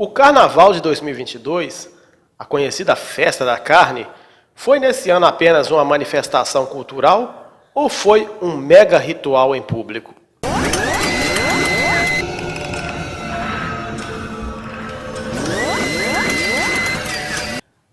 O Carnaval de 2022, a conhecida Festa da Carne, foi nesse ano apenas uma manifestação cultural ou foi um mega ritual em público?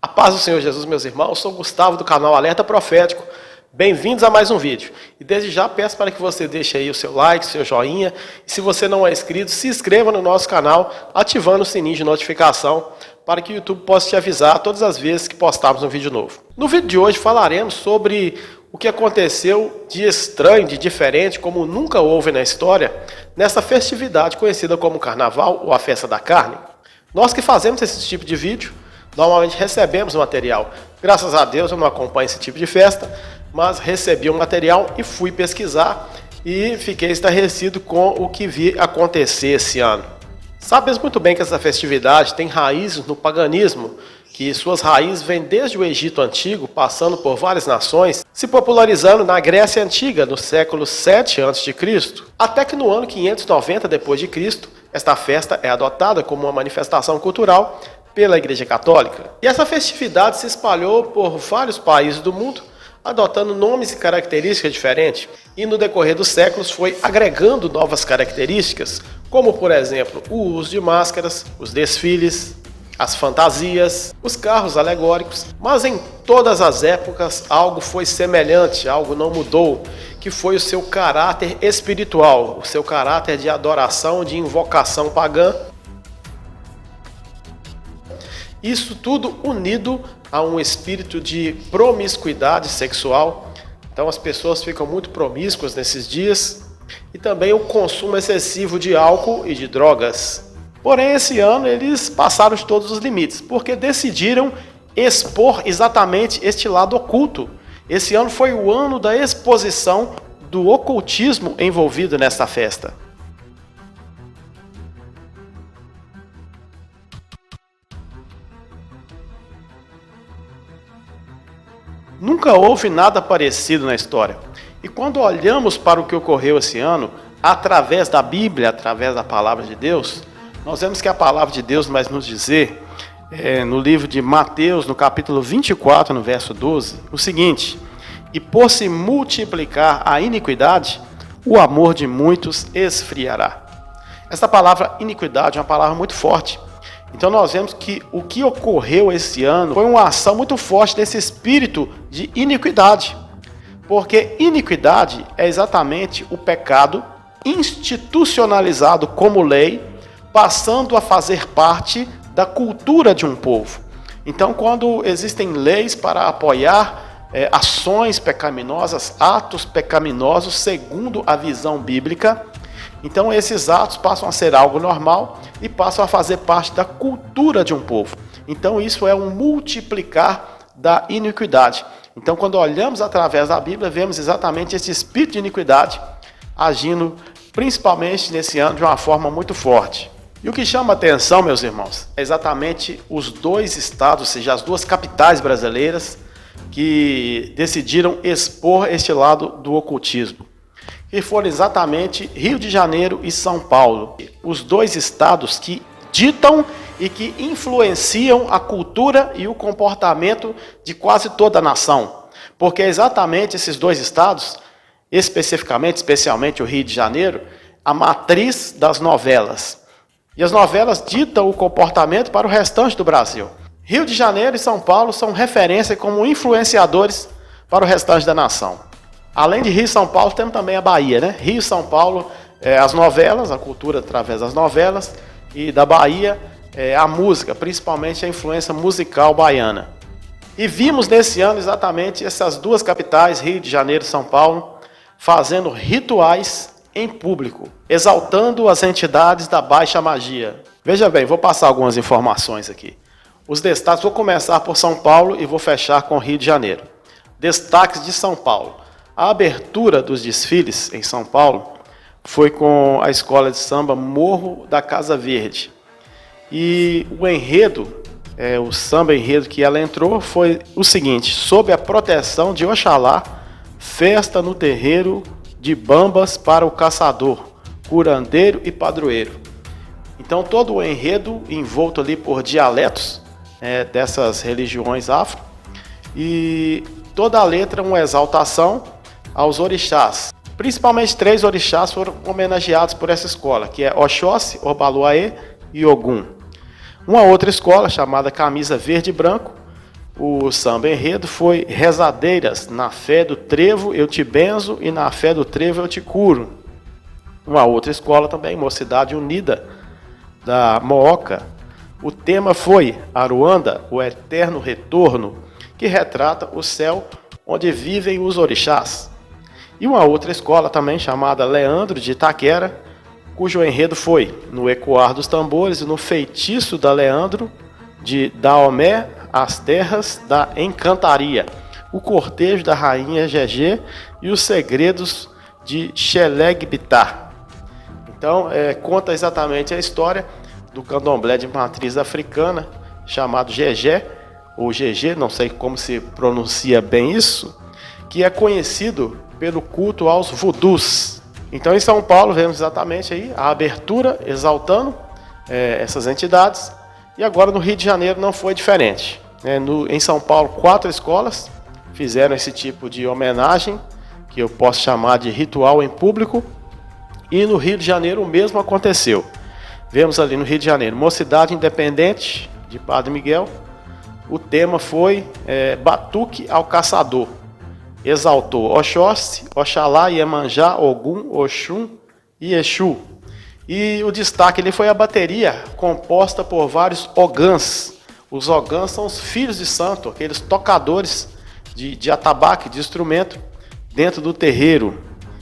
A paz do Senhor Jesus, meus irmãos, sou Gustavo do canal Alerta Profético. Bem-vindos a mais um vídeo. E desde já peço para que você deixe aí o seu like, seu joinha. E se você não é inscrito, se inscreva no nosso canal, ativando o sininho de notificação, para que o YouTube possa te avisar todas as vezes que postarmos um vídeo novo. No vídeo de hoje falaremos sobre o que aconteceu de estranho, de diferente, como nunca houve na história, nessa festividade conhecida como Carnaval ou a Festa da Carne. Nós que fazemos esse tipo de vídeo, normalmente recebemos o material. Graças a Deus eu não acompanho esse tipo de festa, mas recebi o material e fui pesquisar e fiquei estarrecido com o que vi acontecer esse ano. Sabemos muito bem que essa festividade tem raízes no paganismo, que suas raízes vêm desde o Egito Antigo, passando por várias nações, se popularizando na Grécia Antiga, no século 7 a.C., até que no ano 590 d.C., esta festa é adotada como uma manifestação cultural pela Igreja Católica. E essa festividade se espalhou por vários países do mundo, adotando nomes e características diferentes, e no decorrer dos séculos foi agregando novas características, como por exemplo o uso de máscaras, os desfiles, as fantasias, os carros alegóricos, mas em todas as épocas algo foi semelhante, algo não mudou, que foi o seu caráter espiritual, o seu caráter de adoração, de invocação pagã. Isso tudo unido a um espírito de promiscuidade sexual. Então as pessoas ficam muito promíscuas nesses dias. E também o consumo excessivo de álcool e de drogas. Porém, esse ano eles passaram de todos os limites, porque decidiram expor exatamente este lado oculto. Esse ano foi o ano da exposição do ocultismo envolvido nesta festa. Nunca houve nada parecido na história. E quando olhamos para o que ocorreu esse ano, através da Bíblia, através da Palavra de Deus, nós vemos que a Palavra de Deus vai nos dizer, no livro de Mateus, no capítulo 24, no verso 12, o seguinte: e por se multiplicar a iniquidade, o amor de muitos esfriará. Essa palavra iniquidade é uma palavra muito forte. Então nós vemos que o que ocorreu esse ano foi uma ação muito forte desse espírito de iniquidade. Porque iniquidade é exatamente o pecado institucionalizado como lei, passando a fazer parte da cultura de um povo. Então quando existem leis para apoiar ações pecaminosas, atos pecaminosos segundo a visão bíblica, então esses atos passam a ser algo normal e passam a fazer parte da cultura de um povo. Então isso é um multiplicar da iniquidade. Então quando olhamos através da Bíblia, vemos exatamente esse espírito de iniquidade agindo principalmente nesse ano de uma forma muito forte. E o que chama a atenção, meus irmãos, é exatamente os dois estados, ou seja, as duas capitais brasileiras que decidiram expor este lado do ocultismo, que foram exatamente Rio de Janeiro e São Paulo. Os dois estados que ditam e que influenciam a cultura e o comportamento de quase toda a nação. Porque é exatamente esses dois estados, especialmente o Rio de Janeiro, a matriz das novelas. E as novelas ditam o comportamento para o restante do Brasil. Rio de Janeiro e São Paulo são referência como influenciadores para o restante da nação. Além de Rio e São Paulo, temos também a Bahia, né? Rio e São Paulo, as novelas, a cultura através das novelas, e da Bahia, a música, principalmente a influência musical baiana. E vimos nesse ano exatamente essas duas capitais, Rio de Janeiro e São Paulo, fazendo rituais em público, exaltando as entidades da baixa magia. Veja bem, vou passar algumas informações aqui. Os destaques, vou começar por São Paulo e vou fechar com Rio de Janeiro. Destaques de São Paulo. A abertura dos desfiles em São Paulo foi com a escola de samba Morro da Casa Verde. E o enredo, o samba enredo que ela entrou foi o seguinte: sob a proteção de Oxalá, festa no terreiro de bambas para o caçador, curandeiro e padroeiro. Então todo o enredo envolto ali por dialetos dessas religiões afro, e toda a letra uma exaltação aos orixás. Principalmente 3 orixás foram homenageados por essa escola, que é Oxóssi, Obaluaê e Ogum. Uma outra escola, chamada Camisa Verde e Branco, o samba enredo foi Rezadeiras, na fé do trevo eu te benzo e na fé do trevo eu te curo. Uma outra escola também, Mocidade Unida, da Mooca. O tema foi Aruanda, o eterno retorno, que retrata o céu onde vivem os orixás. E uma outra escola também, chamada Leandro de Itaquera, cujo enredo foi no ecoar dos tambores e no feitiço da Leandro, de Daomé, as terras da encantaria, o cortejo da rainha Gegé e os segredos de Xeleg-Bitá. Então, conta exatamente a história do candomblé de matriz africana, chamado Gegé, ou Gegé, não sei como se pronuncia bem isso, que é conhecido pelo culto aos vudus. Então, em São Paulo, vemos exatamente aí a abertura exaltando essas entidades, e agora no Rio de Janeiro não foi diferente. Em São Paulo, 4 escolas fizeram esse tipo de homenagem, que eu posso chamar de ritual em público, e no Rio de Janeiro o mesmo aconteceu. Vemos ali no Rio de Janeiro, Mocidade Independente, de Padre Miguel. O tema foi Batuque ao Caçador. Exaltou Oxóssi, Oxalá, Iemanjá, Ogum, Oxum e Exu. E o destaque ali foi a bateria, composta por vários ogãs. Os ogãs são os filhos de santo, aqueles tocadores de atabaque, de instrumento, dentro do terreiro.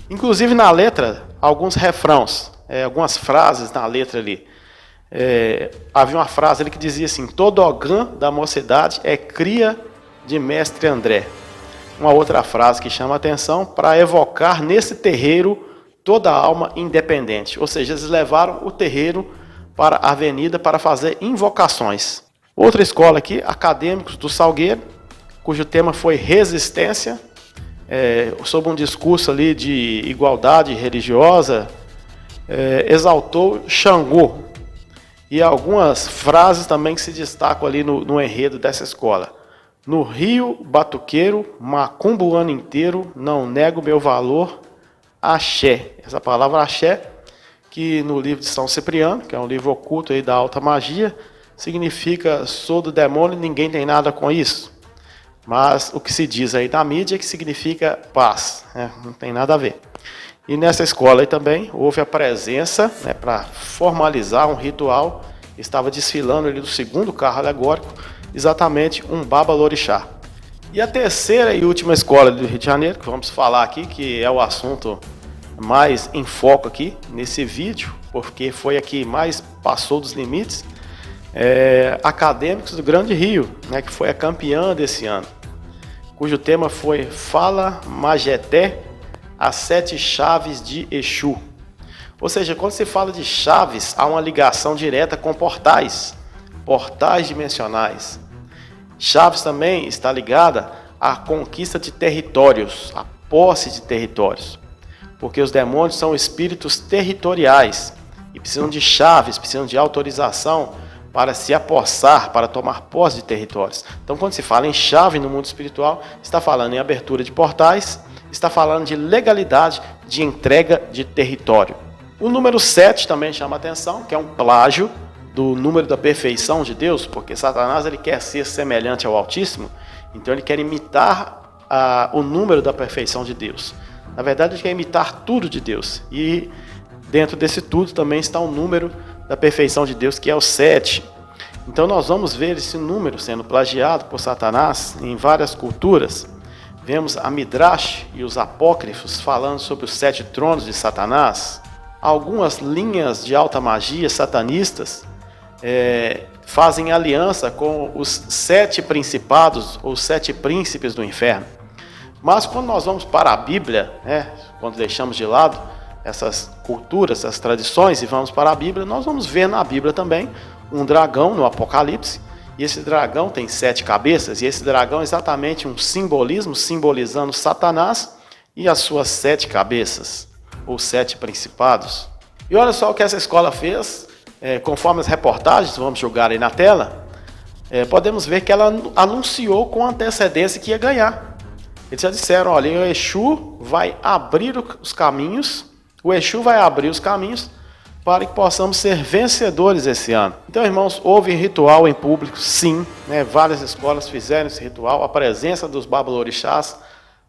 Inclusive na letra, alguns refrãos, algumas frases na letra ali. Havia uma frase ali que dizia assim: todo ogã da mocidade é cria de mestre André. Uma outra frase que chama a atenção, para evocar nesse terreiro toda a alma independente. Ou seja, eles levaram o terreiro para a avenida para fazer invocações. Outra escola aqui, Acadêmicos do Salgueiro, cujo tema foi resistência, sob um discurso ali de igualdade religiosa, exaltou Xangô. E algumas frases também que se destacam ali no enredo dessa escola. No Rio Batuqueiro, macumbo o ano inteiro, não nego meu valor, axé. Essa palavra axé, que no livro de São Cipriano, que é um livro oculto aí da alta magia, significa sou do demônio e ninguém tem nada com isso. Mas o que se diz aí na mídia é que significa paz, não tem nada a ver. E nessa escola aí também houve a presença, para formalizar um ritual, estava desfilando ali do segundo carro alegórico, exatamente um Babalorixá. E a terceira e última escola do Rio de Janeiro, que vamos falar aqui, que é o assunto mais em foco aqui nesse vídeo, porque foi a que mais passou dos limites, Acadêmicos do Grande Rio, que foi a campeã desse ano, cujo tema foi Fala Majeté, as 7 chaves de Exu. Ou seja, quando se fala de chaves, há uma ligação direta com portais dimensionais. Chaves também está ligada à conquista de territórios, à posse de territórios, porque os demônios são espíritos territoriais e precisam de chaves, precisam de autorização para se apossar, para tomar posse de territórios. Então, quando se fala em chave no mundo espiritual, está falando em abertura de portais, está falando de legalidade de entrega de território. O número 7 também chama a atenção, que é um plágio do número da perfeição de Deus, porque Satanás ele quer ser semelhante ao Altíssimo, então ele quer imitar o número da perfeição de Deus. Na verdade, ele quer imitar tudo de Deus, e dentro desse tudo também está o número da perfeição de Deus, que é o 7. Então nós vamos ver esse número sendo plagiado por Satanás em várias culturas. Vemos a Midrash e os apócrifos falando sobre os 7 tronos de Satanás. Algumas linhas de alta magia satanistas fazem aliança com os 7 principados ou 7 príncipes do inferno. Mas quando nós vamos para a Bíblia, quando deixamos de lado essas culturas, essas tradições e vamos para a Bíblia, nós vamos ver na Bíblia também um dragão no Apocalipse, e esse dragão tem 7 cabeças, e esse dragão é exatamente um simbolismo, simbolizando Satanás e as suas 7 cabeças, ou 7 principados. E olha só o que essa escola fez conforme as reportagens, vamos jogar aí na tela, podemos ver que ela anunciou com antecedência que ia ganhar. Eles já disseram, olha, o Exu vai abrir os caminhos, para que possamos ser vencedores esse ano. Então, irmãos, houve ritual em público, sim, né? Várias escolas fizeram esse ritual, a presença dos babalorixás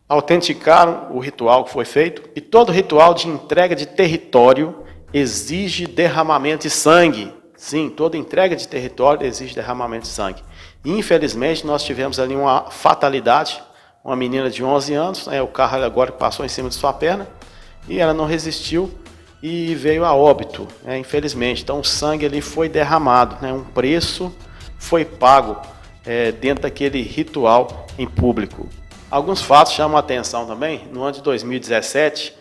autenticaram o ritual que foi feito, e todo ritual de entrega de território exige derramamento de sangue. Sim, toda entrega de território exige derramamento de sangue. E, infelizmente, nós tivemos ali uma fatalidade, uma menina de 11 anos, o carro agora passou em cima de sua perna, e ela não resistiu, e veio a óbito, infelizmente. Então o sangue ali foi derramado, um preço foi pago dentro daquele ritual em público. Alguns fatos chamam a atenção também. No ano de 2017,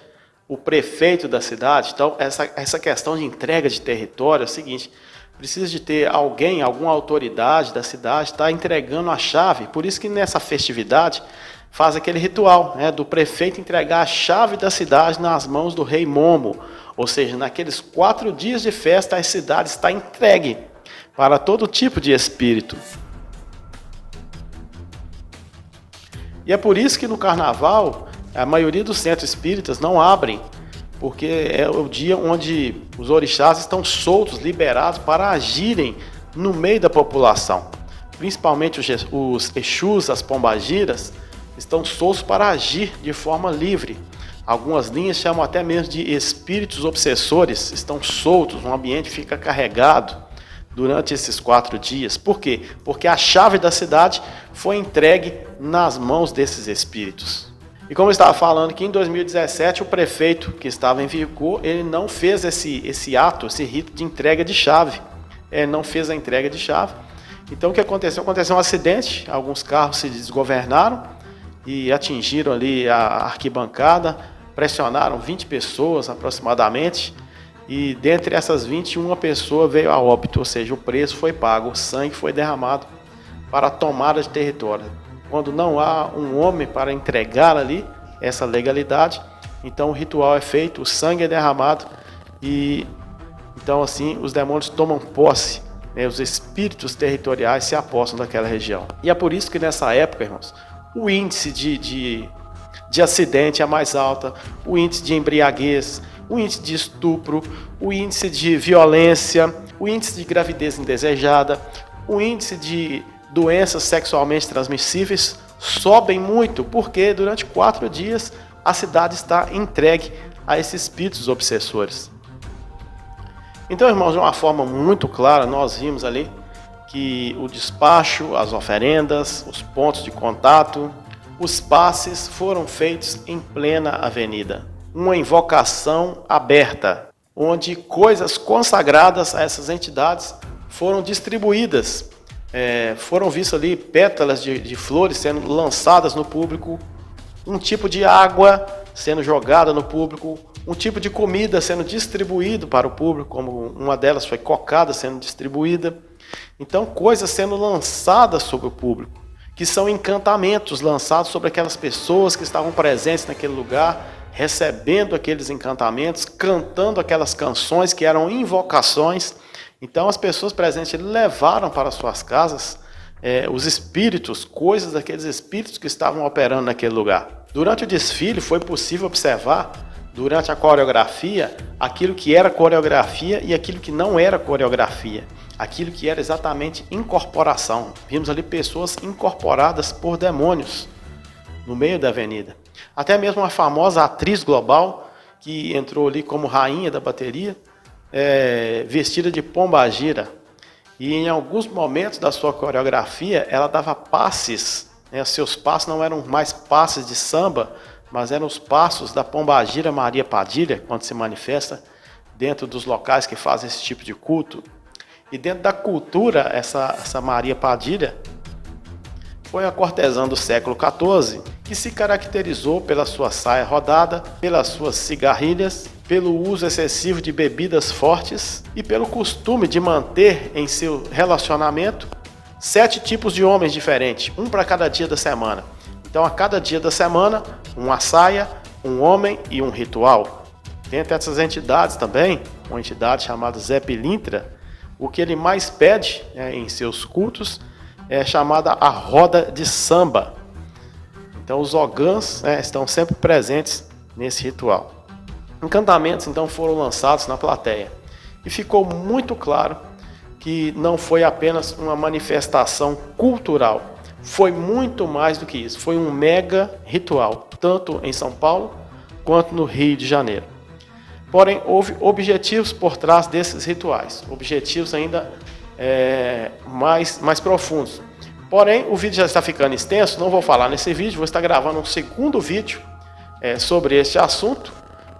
o prefeito da cidade, então essa questão de entrega de território é o seguinte, precisa de ter alguém, alguma autoridade da cidade está entregando a chave. Por isso que nessa festividade faz aquele ritual, do prefeito entregar a chave da cidade nas mãos do rei Momo. Ou seja, naqueles 4 dias de festa, a cidade está entregue para todo tipo de espírito. E é por isso que no carnaval, a maioria dos centros espíritas não abrem, porque é o dia onde os orixás estão soltos, liberados para agirem no meio da população. Principalmente os Exus, as pombagiras, estão soltos para agir de forma livre. Algumas linhas chamam até mesmo de espíritos obsessores, estão soltos, o ambiente fica carregado durante esses 4 dias. Por quê? Porque a chave da cidade foi entregue nas mãos desses espíritos. E como eu estava falando que em 2017 o prefeito que estava em vigor, ele não fez esse ato, esse rito de entrega de chave. Ele não fez a entrega de chave. Então o que aconteceu? Aconteceu um acidente, alguns carros se desgovernaram e atingiram ali a arquibancada, pressionaram 20 pessoas aproximadamente, e dentre essas 20, uma pessoa veio a óbito, ou seja, o preço foi pago, o sangue foi derramado para a tomada de território. Quando não há um homem para entregar ali essa legalidade, então o ritual é feito, o sangue é derramado, e então assim os demônios tomam posse, os espíritos territoriais se apossam daquela região. E é por isso que nessa época, irmãos, o índice de acidente é mais alta, o índice de embriaguez, o índice de estupro, o índice de violência, o índice de gravidez indesejada, o índice de doenças sexualmente transmissíveis sobem muito, porque durante 4 dias a cidade está entregue a esses espíritos obsessores. Então, irmãos, de uma forma muito clara, nós vimos ali que o despacho, as oferendas, os pontos de contato, os passes foram feitos em plena avenida. Uma invocação aberta, onde coisas consagradas a essas entidades foram distribuídas. Foram vistos ali pétalas de flores sendo lançadas no público, um tipo de água sendo jogada no público, um tipo de comida sendo distribuído para o público, como uma delas foi cocada sendo distribuída. Então, coisas sendo lançadas sobre o público, que são encantamentos lançados sobre aquelas pessoas que estavam presentes naquele lugar, recebendo aqueles encantamentos, cantando aquelas canções que eram invocações. Então as pessoas presentes levaram para suas casas os espíritos, coisas daqueles espíritos que estavam operando naquele lugar. Durante o desfile foi possível observar, durante a coreografia, aquilo que era coreografia e aquilo que não era coreografia. Aquilo que era exatamente incorporação. Vimos ali pessoas incorporadas por demônios no meio da avenida. Até mesmo uma famosa atriz global que entrou ali como rainha da bateria, vestida de pombagira. E em alguns momentos da sua coreografia, ela dava passes. Seus passos não eram mais passes de samba, mas eram os passos da pombagira Maria Padilha, quando se manifesta dentro dos locais que fazem esse tipo de culto. E dentro da cultura, essa Maria Padilha foi a cortesã do século XIV, que se caracterizou pela sua saia rodada, pelas suas cigarrilhas, pelo uso excessivo de bebidas fortes e pelo costume de manter em seu relacionamento 7 tipos de homens diferentes, um para cada dia da semana. Então, a cada dia da semana, uma saia, um homem e um ritual. Dentre essas entidades também, uma entidade chamada Zé Pilintra, o que ele mais pede em seus cultos é chamada a roda de samba. Então os ogãs estão sempre presentes nesse ritual. Encantamentos então foram lançados na plateia e ficou muito claro que não foi apenas uma manifestação cultural, foi muito mais do que isso, foi um mega ritual, tanto em São Paulo quanto no Rio de Janeiro. Porém, houve objetivos por trás desses rituais, objetivos ainda mais profundos. Porém, o vídeo já está ficando extenso, não vou falar nesse vídeo, vou estar gravando um segundo vídeo sobre este assunto,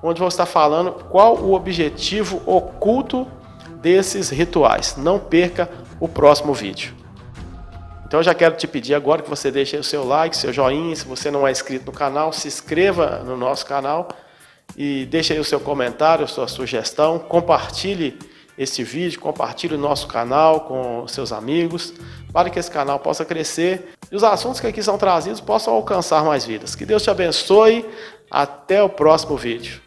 onde vou estar falando qual o objetivo oculto desses rituais. Não perca o próximo vídeo. Então eu já quero te pedir agora que você deixe o seu like, seu joinha, se você não é inscrito no canal, se inscreva no nosso canal e deixe aí o seu comentário, a sua sugestão, compartilhe este vídeo, compartilhe o nosso canal com seus amigos, para que esse canal possa crescer e os assuntos que aqui são trazidos possam alcançar mais vidas. Que Deus te abençoe, até o próximo vídeo.